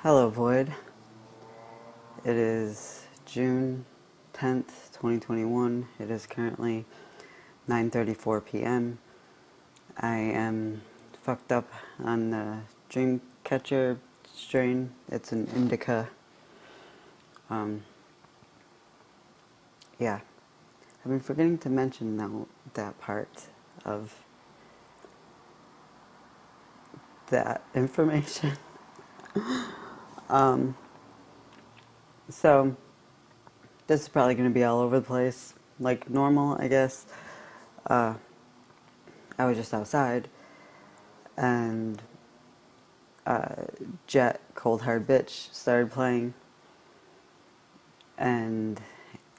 Hello, Void. It is June 10th, 2021. It is currently 9:34 p.m. I am fucked up on the Dreamcatcher strain. It's an indica. Um, yeah. I've been forgetting to mention that part of that information. um, so, this is probably going to be all over the place, like normal, I guess. Uh, I was just outside, and Jet, Cold Hard Bitch, started playing, and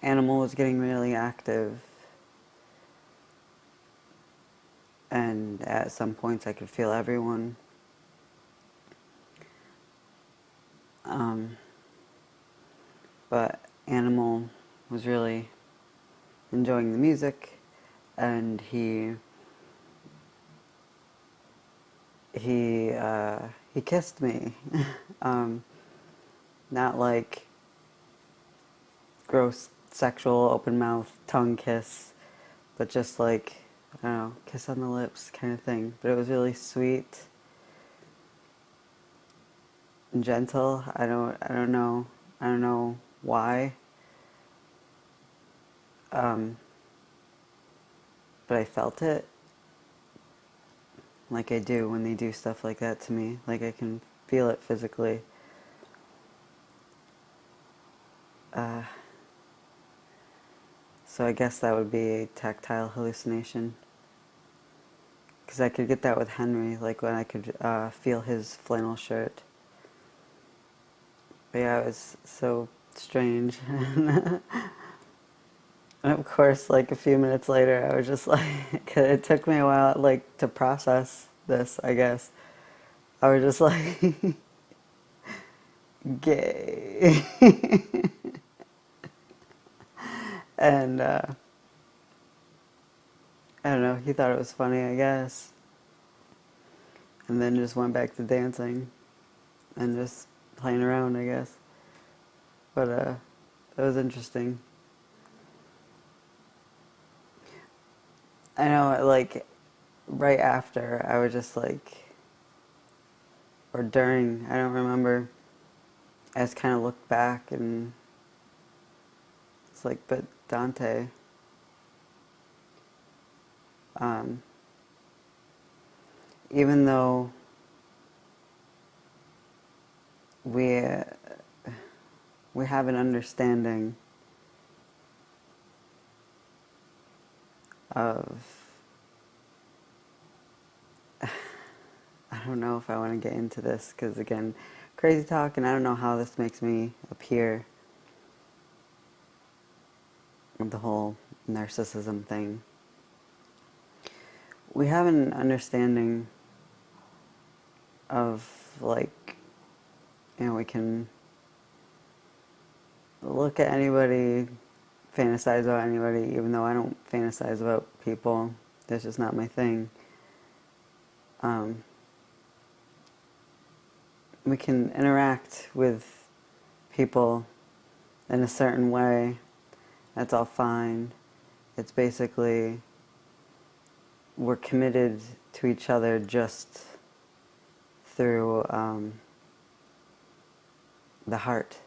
Animal was getting really active, and at some points I could feel everyone. Um, but Animal was really enjoying the music, and he kissed me. um, Not like gross sexual open mouth tongue kiss, but just like, I don't know, kiss on the lips kind of thing. But it was really sweet and gentle. I don't know why. Um, but I felt it, like I do when they do stuff like that to me. Like I can feel it physically. Uh, so I guess that would be a tactile hallucination. Because I could get that with Henry, like when I could feel his flannel shirt. But yeah, it was so strange. And of course, like a few minutes later, I was just like, it took me a while, like, to process this, I guess. I was just like, gay. And, I don't know, he thought it was funny, I guess. And then just went back to dancing and just playing around, I guess. But, it was interesting. I know, like, right after, I was just like, or during, I don't remember. I just kind of looked back and it's like, but Dante, um, even though we we have an understanding of, I don't know if I want to get into this because again, crazy talk, and I don't know how this makes me appear of the whole narcissism thing. We have an understanding of, like, you know, we can look at anybody, fantasize about anybody, even though I don't fantasize about people. That's just not my thing. Um, we can interact with people in a certain way. That's all fine. It's basically, we're committed to each other just through the heart.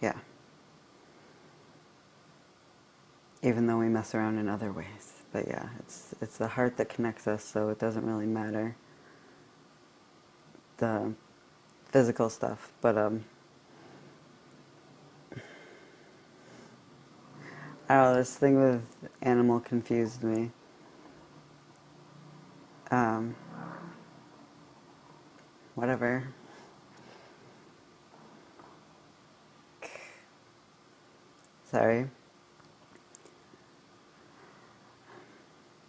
Yeah. Even though we mess around in other ways. But yeah, it's the heart that connects us, so it doesn't really matter the physical stuff. But I don't know, this thing with Animal confused me. Um, Whatever. Sorry.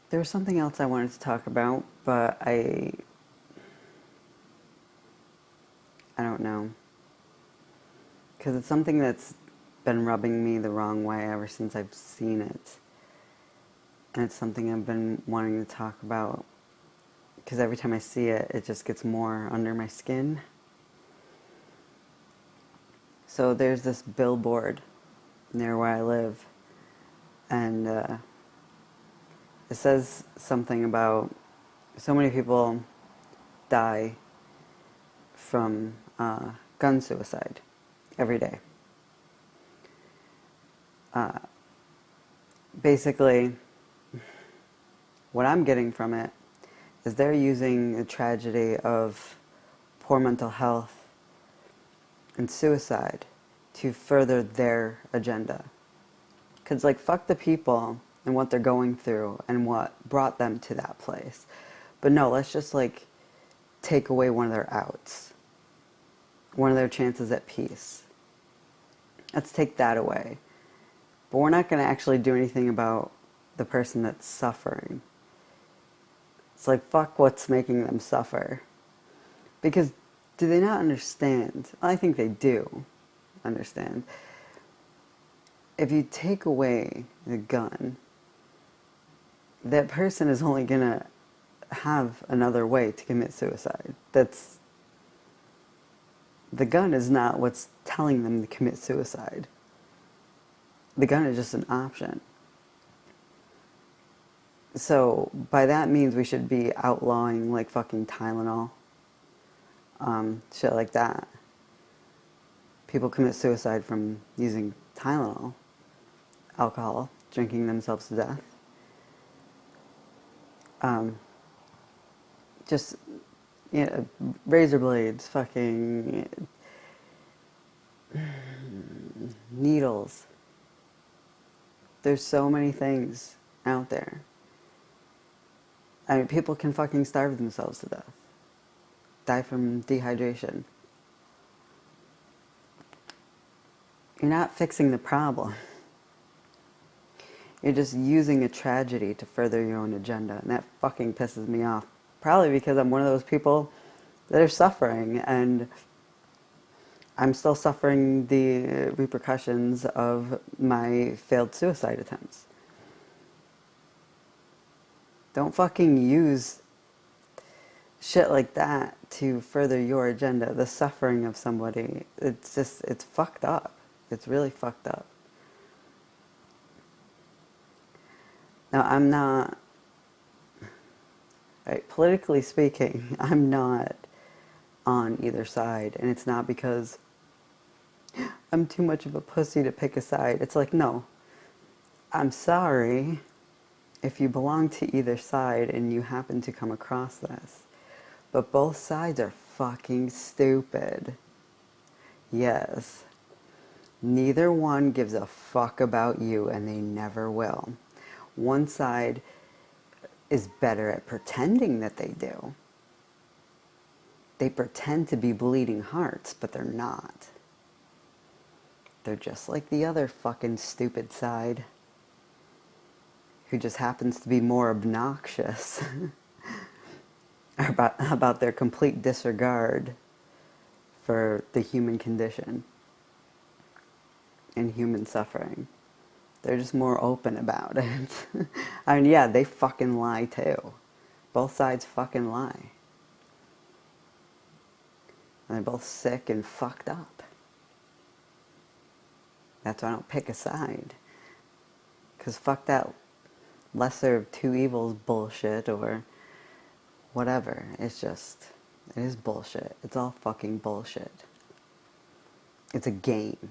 There was something else I wanted to talk about, but I don't know. Because it's something that's been rubbing me the wrong way ever since I've seen it. And it's something I've been wanting to talk about. Because every time I see it, it just gets more under my skin. So there's this billboard near where I live, and it says something about so many people die from gun suicide every day. Basically, what I'm getting from it is they're using the tragedy of poor mental health and suicide to further their agenda. Because, like, fuck the people and what they're going through and what brought them to that place. But no, let's just, like, take away one of their outs, one of their chances at peace. Let's take that away. But we're not going to actually do anything about the person that's suffering. It's like, fuck what's making them suffer. Because do they not understand? I think they do understand. If you take away the gun, that person is only going to have another way to commit suicide. The gun is not what's telling them to commit suicide. The gun is just an option. So by that means we should be outlawing like fucking Tylenol, shit like that. People commit suicide from using Tylenol, alcohol, drinking themselves to death. Just, you know, razor blades, fucking needles. There's so many things out there. I mean, people can fucking starve themselves to death. Die from dehydration. You're not fixing the problem. You're just using a tragedy to further your own agenda. And that fucking pisses me off. Probably because I'm one of those people that are suffering. And I'm still suffering the repercussions of my failed suicide attempts. Don't fucking use shit like that to further your agenda. The suffering of somebody. It's fucked up. It's really fucked up. Now, I'm not, right, politically speaking, I'm not on either side. And it's not because I'm too much of a pussy to pick a side. It's like, no, I'm sorry if you belong to either side and you happen to come across this. But both sides are fucking stupid. Yes. Neither one gives a fuck about you, and they never will. One side is better at pretending that they do. They pretend to be bleeding hearts, but they're not. They're just like the other fucking stupid side, who just happens to be more obnoxious about their complete disregard for the human condition and human suffering. They're just more open about it. I mean, yeah, they fucking lie too. Both sides fucking lie. And they're both sick and fucked up. That's why I don't pick a side. Because fuck that lesser of two evils bullshit or whatever. It's just, it is bullshit. It's all fucking bullshit. It's a game.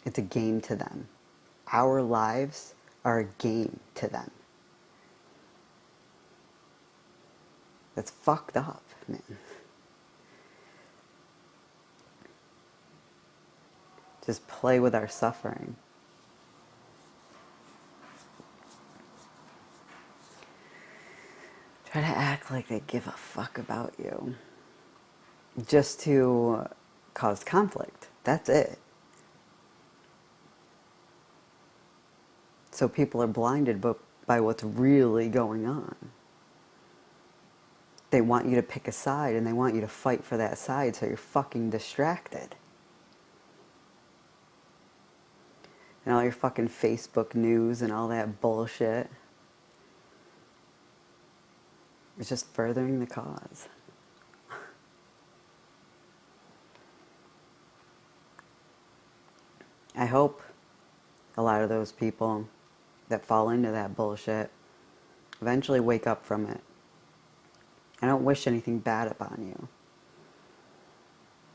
It's a game to them. Our lives are a game to them. That's fucked up, man. Just play with our suffering. Try to act like they give a fuck about you. Just to cause conflict. That's it. So people are blinded by what's really going on. They want you to pick a side and they want you to fight for that side, so you're fucking distracted. And all your fucking Facebook news and all that bullshit. It's just furthering the cause. I hope a lot of those people that fall into that bullshit eventually wake up from it. I don't wish anything bad upon you.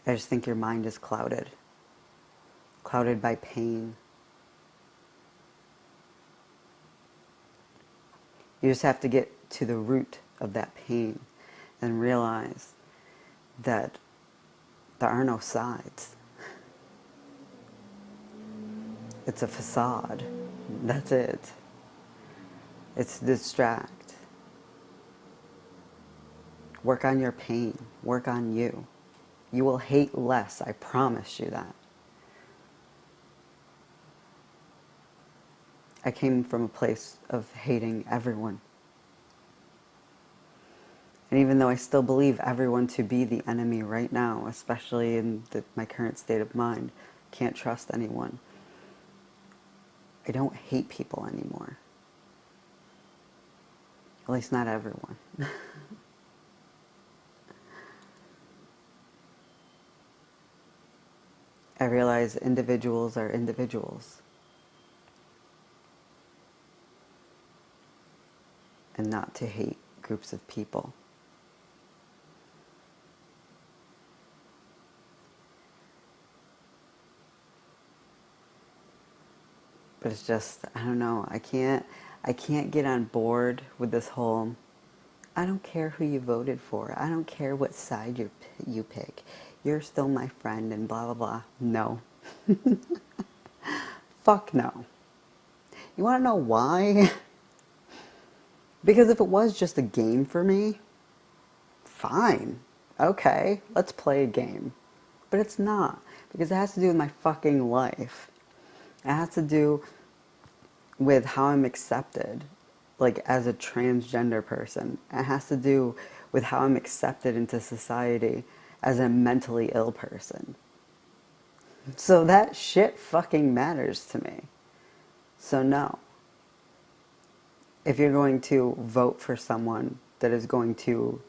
I just think your mind is clouded. Clouded by pain. You just have to get to the root of that pain and realize that there are no sides. It's a facade. That's it. It's to distract. Work on your pain. Work on you. You will hate less, I promise you that. I came from a place of hating everyone. And even though I still believe everyone to be the enemy right now, especially in my current state of mind, can't trust anyone, I don't hate people anymore. At least not everyone. I realize individuals are individuals. And not to hate groups of people. But it's just, I don't know, I can't get on board with this whole, I don't care who you voted for. I don't care what side you pick. You're still my friend and blah, blah, blah. No. Fuck no. You want to know why? Because if it was just a game for me, fine. Okay, let's play a game. But it's not. Because it has to do with my fucking life. It has to do with how I'm accepted, like as a transgender person. It has to do with how I'm accepted into society as a mentally ill person. So that shit fucking matters to me. So no. If you're going to vote for someone that is going to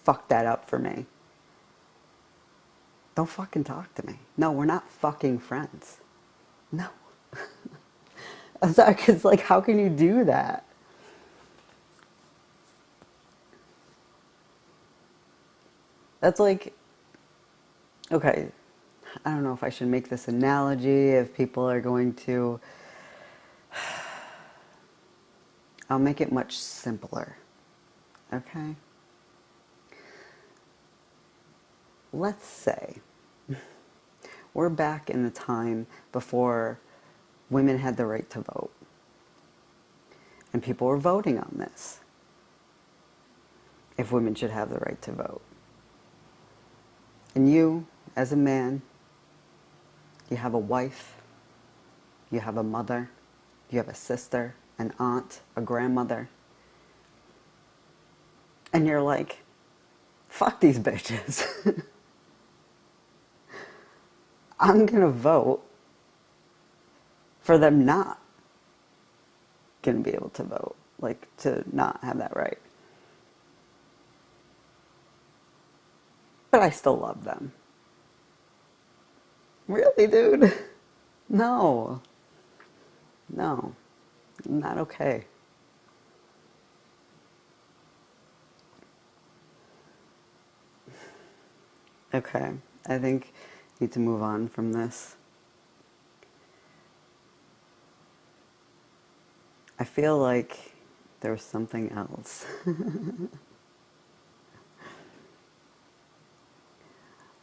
fuck that up for me, don't fucking talk to me. No, we're not fucking friends. No. I'm sorry, because, like, how can you do that? That's like, okay, I don't know if I should make this analogy, if people are going to, I'll make it much simpler, okay? Let's say we're back in the time before women had the right to vote. And people were voting on this. If women should have the right to vote. And you, as a man, you have a wife, you have a mother, you have a sister, an aunt, a grandmother. And you're like, fuck these bitches. I'm gonna vote for them not gonna be able to vote. Like, to not have that right. But I still love them. Really, dude? No. No. Not okay. Okay. I think I need to move on from this. I feel like there was something else.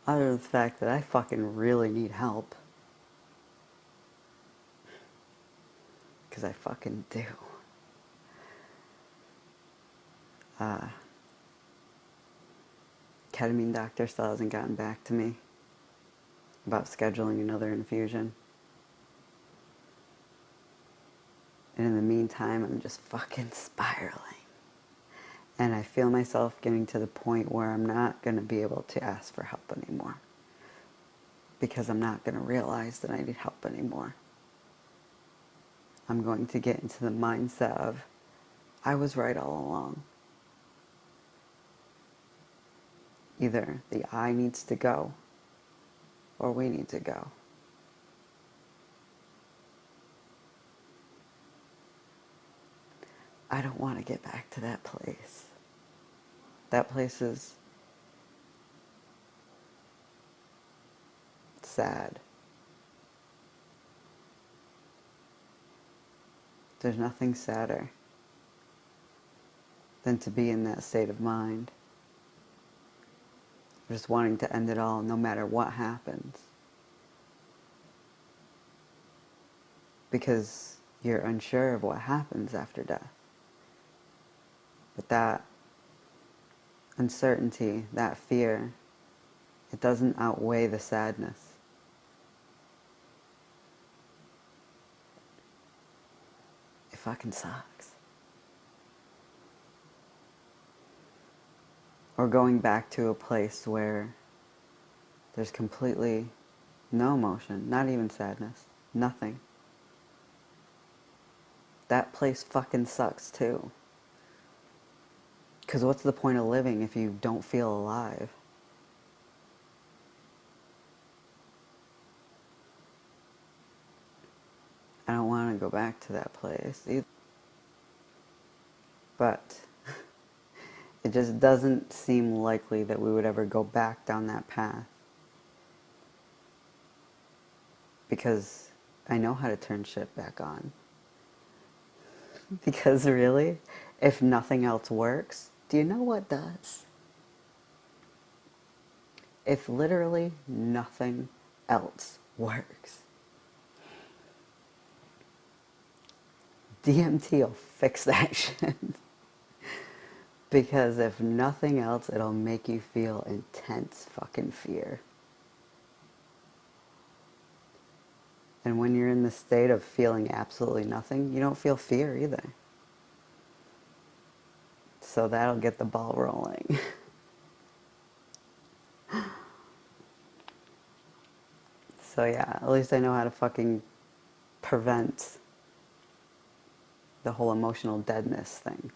Other than the fact that I fucking really need help. Because I fucking do. Ketamine doctor still hasn't gotten back to me about scheduling another infusion. And in the meantime, I'm just fucking spiraling. And I feel myself getting to the point where I'm not going to be able to ask for help anymore. Because I'm not going to realize that I need help anymore. I'm going to get into the mindset of, I was right all along. Either the I needs to go, or we need to go. I don't want to get back to that place. That place is sad. There's nothing sadder than to be in that state of mind. Just wanting to end it all no matter what happens. Because you're unsure of what happens after death. But that uncertainty, that fear, it doesn't outweigh the sadness. It fucking sucks. Or going back to a place where there's completely no emotion, not even sadness, nothing. That place fucking sucks too. Because what's the point of living if you don't feel alive? I don't want to go back to that place either. But it just doesn't seem likely that we would ever go back down that path. Because I know how to turn shit back on. Because really, if nothing else works, do you know what does? If literally nothing else works, DMT will fix that shit. Because if nothing else, it'll make you feel intense fucking fear. And when you're in the state of feeling absolutely nothing, you don't feel fear either. So that'll get the ball rolling. So yeah, at least I know how to fucking prevent the whole emotional deadness thing.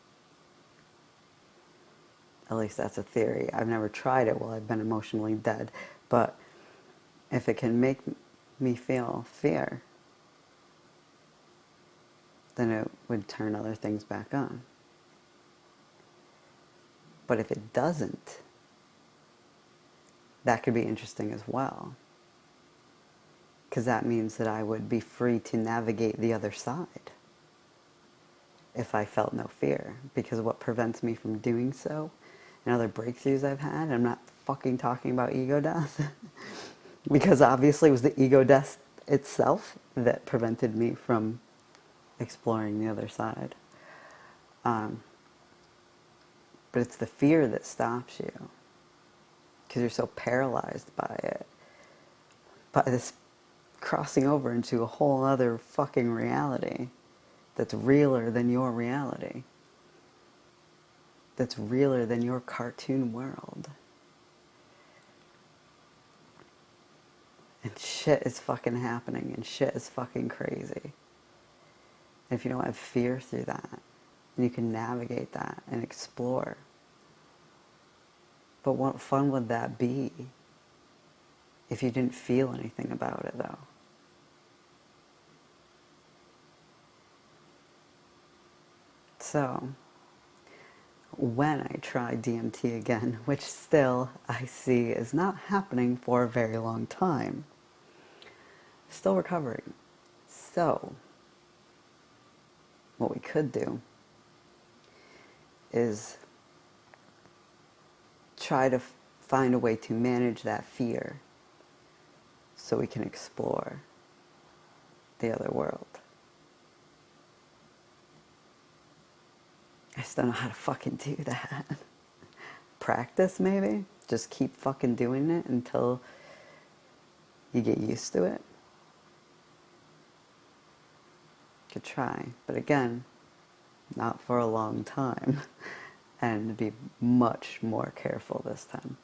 At least that's a theory. I've never tried it while I've been emotionally dead. But if it can make me feel fear, then it would turn other things back on. But if it doesn't, that could be interesting as well. Because that means that I would be free to navigate the other side if I felt no fear. Because what prevents me from doing so, and other breakthroughs I've had, I'm not fucking talking about ego death, because obviously it was the ego death itself that prevented me from exploring the other side. But it's the fear that stops you, because you're so paralyzed by it, by this crossing over into a whole other fucking reality that's realer than your reality, that's realer than your cartoon world. And shit is fucking happening, and shit is fucking crazy. And if you don't have fear through that, and you can navigate that and explore. But what fun would that be if you didn't feel anything about it, though? So, when I try DMT again, which still I see is not happening for a very long time, still recovering. So, what we could do is try to find a way to manage that fear so we can explore the other world. I just don't know how to fucking do that. Practice, maybe? Just keep fucking doing it until you get used to it. Could try, but again, not for a long time. And be much more careful this time.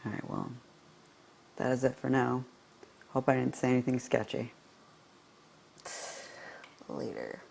Alright, well, that is it for now. Hope I didn't say anything sketchy. Later.